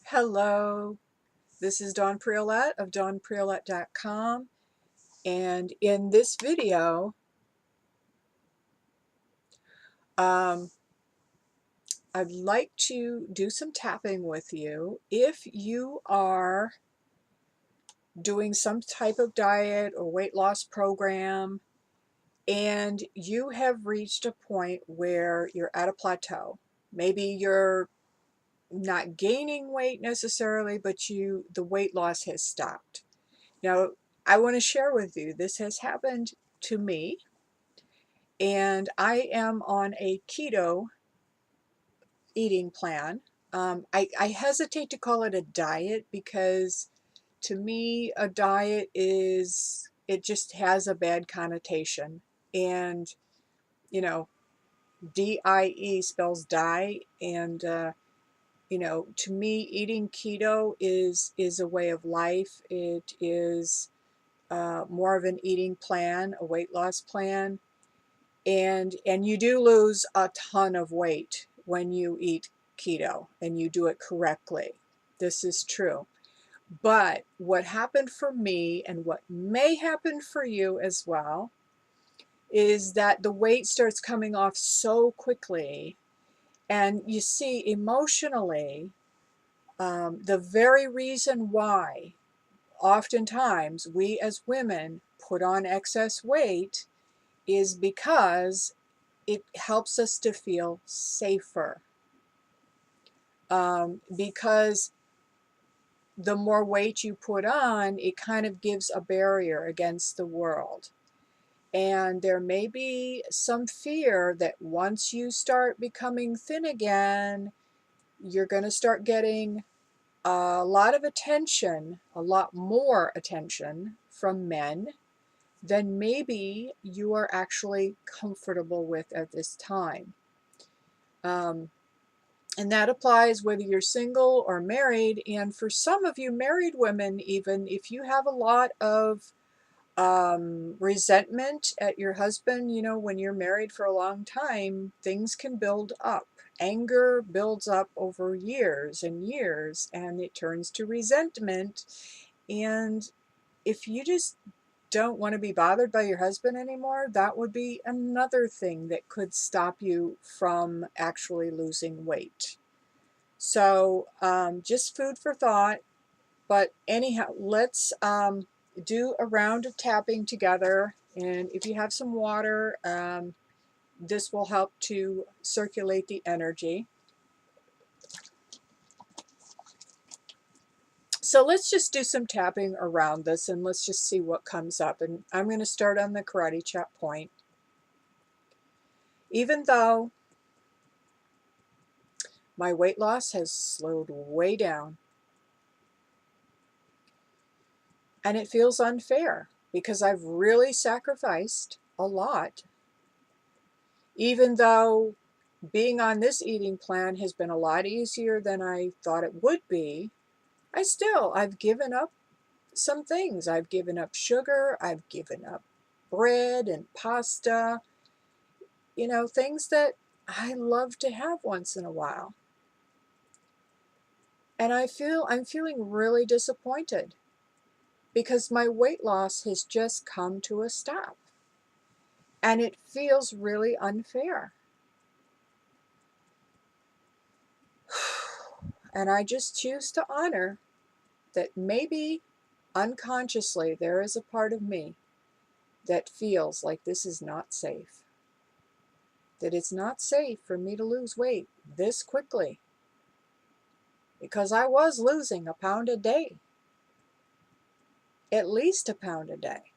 Hello, this is Dawn Priolette of dawnpriolette.com, and in this video um, I'd like to do some tapping with you. If you are doing some type of diet or weight loss program and you have reached a point where you're at a plateau, maybe you're not gaining weight necessarily, but the weight loss has stopped. Now, I want to share with you, this has happened to me, and I am on a keto eating plan. I hesitate to call it a diet because to me, a diet it just has a bad connotation. And, you know, DIE spells die. And, to me, eating keto is a way of life. It is more of an eating plan, a weight loss plan, and you do lose a ton of weight when you eat keto and you do it correctly. This is true. But what happened for me and what may happen for you as well is that the weight starts coming off so quickly. And you see, emotionally, the very reason why oftentimes we as women put on excess weight is because it helps us to feel safer. Because the more weight you put on, it kind of gives a barrier against the world. And there may be some fear that once you start becoming thin again, you're going to start getting a lot of attention, a lot more attention from men than maybe you are actually comfortable with at this time. And that applies whether you're single or married. And for some of you married women, even if you have a lot of resentment at your husband, when you're married for a long time, things can build up. Anger builds up over years and years, and it turns to resentment. And if you just don't want to be bothered by your husband anymore, that would be another thing that could stop you from actually losing weight. So just food for thought. But anyhow, let's do a round of tapping together. And if you have some water, this will help to circulate the energy. So let's just do some tapping around this and let's just see what comes up. And I'm going to start on the karate chop point. Even though my weight loss has slowed way down, and it feels unfair because I've really sacrificed a lot. Even though being on this eating plan has been a lot easier than I thought it would be, I've given up some things. I've given up sugar, I've given up bread and pasta, things that I love to have once in a while. And I'm feeling really disappointed because my weight loss has just come to a stop. And it feels really unfair. And I just choose to honor that maybe unconsciously there is a part of me that feels like this is not safe. That it's not safe for me to lose weight this quickly. Because I was losing a pound a day. At least a pound a day.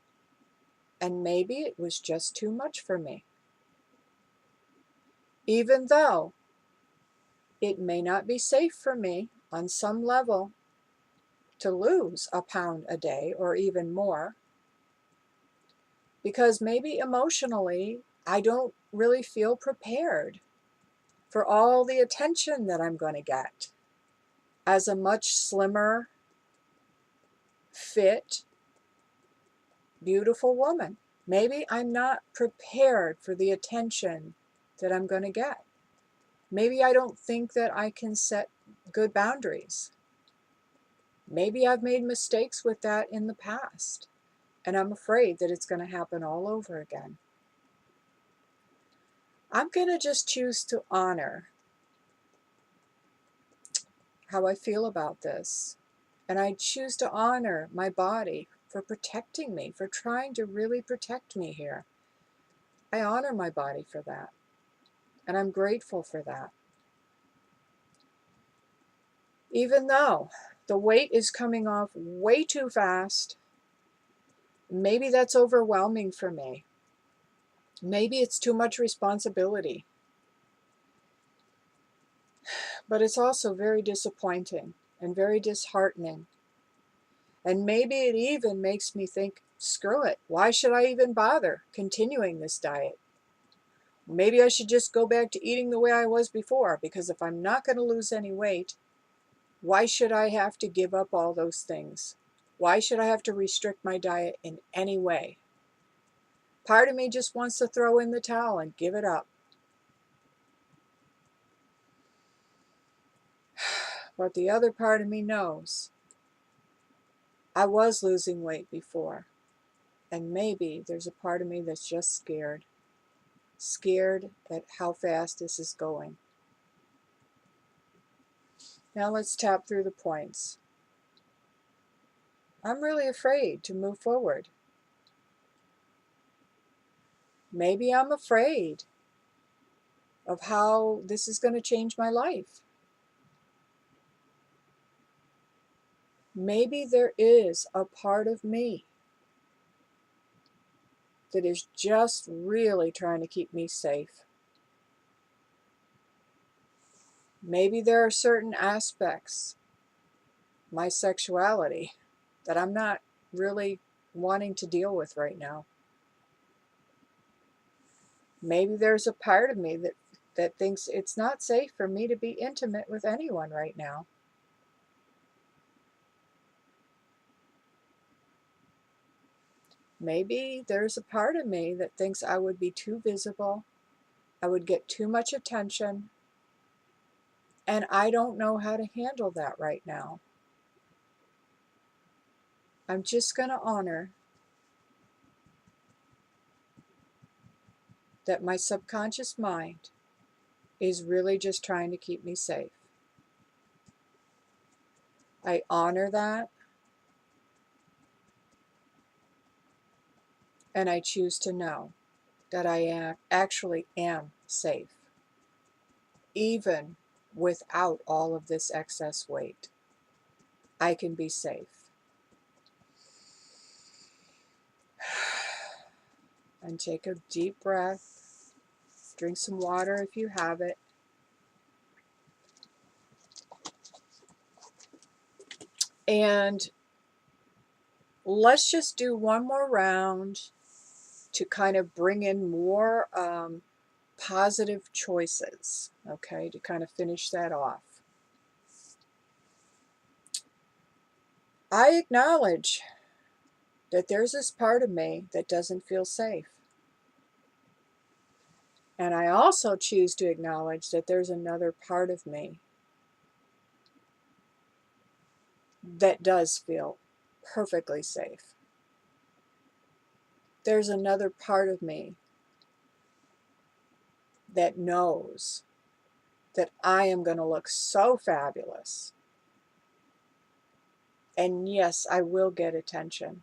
And maybe it was just too much for me. Even though it may not be safe for me on some level to lose a pound a day or even more, because maybe emotionally I don't really feel prepared for all the attention that I'm going to get as a much slimmer, fit, beautiful woman. Maybe I'm not prepared for the attention that I'm going to get. Maybe I don't think that I can set good boundaries. Maybe I've made mistakes with that in the past, and I'm afraid that it's going to happen all over again. I'm going to just choose to honor how I feel about this. And I choose to honor my body for protecting me, for trying to really protect me here. I honor my body for that. And I'm grateful for that. Even though the weight is coming off way too fast, maybe that's overwhelming for me. Maybe it's too much responsibility. But it's also very disappointing and very disheartening. And maybe it even makes me think, screw it. Why should I even bother continuing this diet? Maybe I should just go back to eating the way I was before, because if I'm not going to lose any weight, why should I have to give up all those things? Why should I have to restrict my diet in any way? Part of me just wants to throw in the towel and give it up. But the other part of me knows I was losing weight before. And maybe there's a part of me that's just scared. Scared at how fast this is going. Now let's tap through the points. I'm really afraid to move forward. Maybe I'm afraid of how this is going to change my life. Maybe there is a part of me that is just really trying to keep me safe. Maybe there are certain aspects, my sexuality, that I'm not really wanting to deal with right now. Maybe there's a part of me that thinks it's not safe for me to be intimate with anyone right now. Maybe there's a part of me that thinks I would be too visible, I would get too much attention, and I don't know how to handle that right now. I'm just going to honor that my subconscious mind is really just trying to keep me safe. I honor that, and I choose to know that I actually am safe, even without all of this excess weight. I can be safe. And take a deep breath. Drink some water if you have it. And let's just do one more round to kind of bring in more positive choices, okay, to kind of finish that off. I acknowledge that there's this part of me that doesn't feel safe. And I also choose to acknowledge that there's another part of me that does feel perfectly safe. There's another part of me that knows that I am going to look so fabulous. And yes, I will get attention.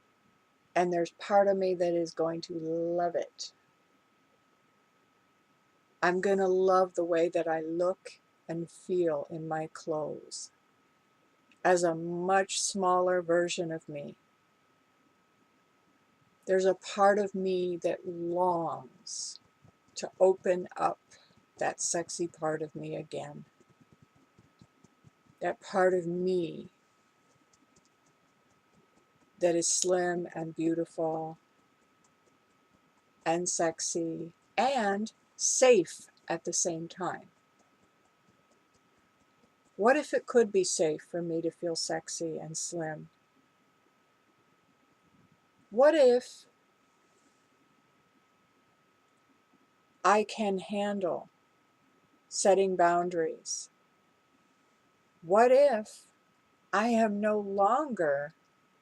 And there's part of me that is going to love it. I'm going to love the way that I look and feel in my clothes as a much smaller version of me. There's a part of me that longs to open up that sexy part of me again. That part of me that is slim and beautiful and sexy and safe at the same time. What if it could be safe for me to feel sexy and slim? What if I can handle setting boundaries? What if I am no longer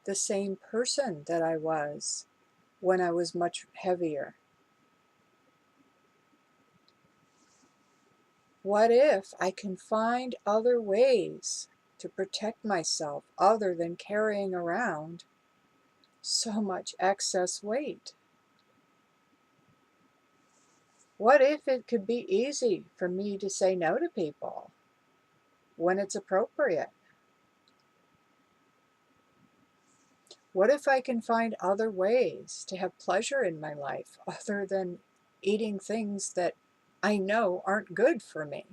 the same person that I was when I was much heavier. What if I can find other ways to protect myself other than carrying around so much excess weight? What if it could be easy for me to say no to people when it's appropriate? What if I can find other ways to have pleasure in my life other than eating things that I know aren't good for me?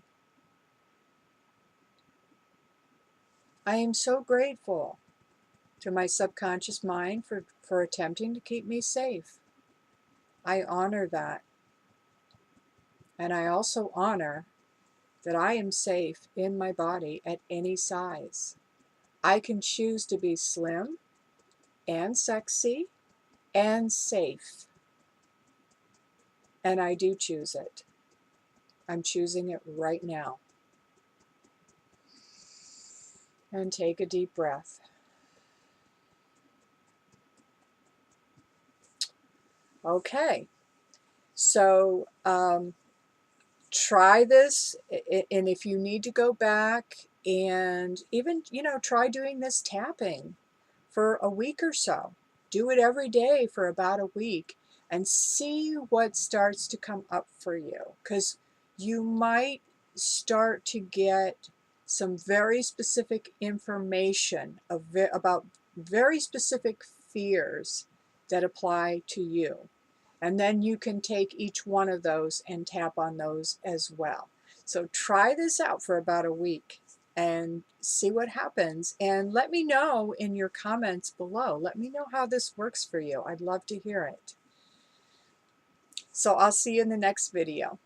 I am so grateful to my subconscious mind for attempting to keep me safe. I honor that. And I also honor that I am safe in my body at any size. I can choose to be slim and sexy and safe. And I do choose it. I'm choosing it right now. And take a deep breath. Okay, so try this, and if you need to go back and even, try doing this tapping for a week or so. Do it every day for about a week and see what starts to come up for you, because you might start to get some very specific information about very specific fears that apply to you. And then you can take each one of those and tap on those as well. So try this out for about a week and see what happens. And let me know in your comments below. Let me know how this works for you. I'd love to hear it. So I'll see you in the next video.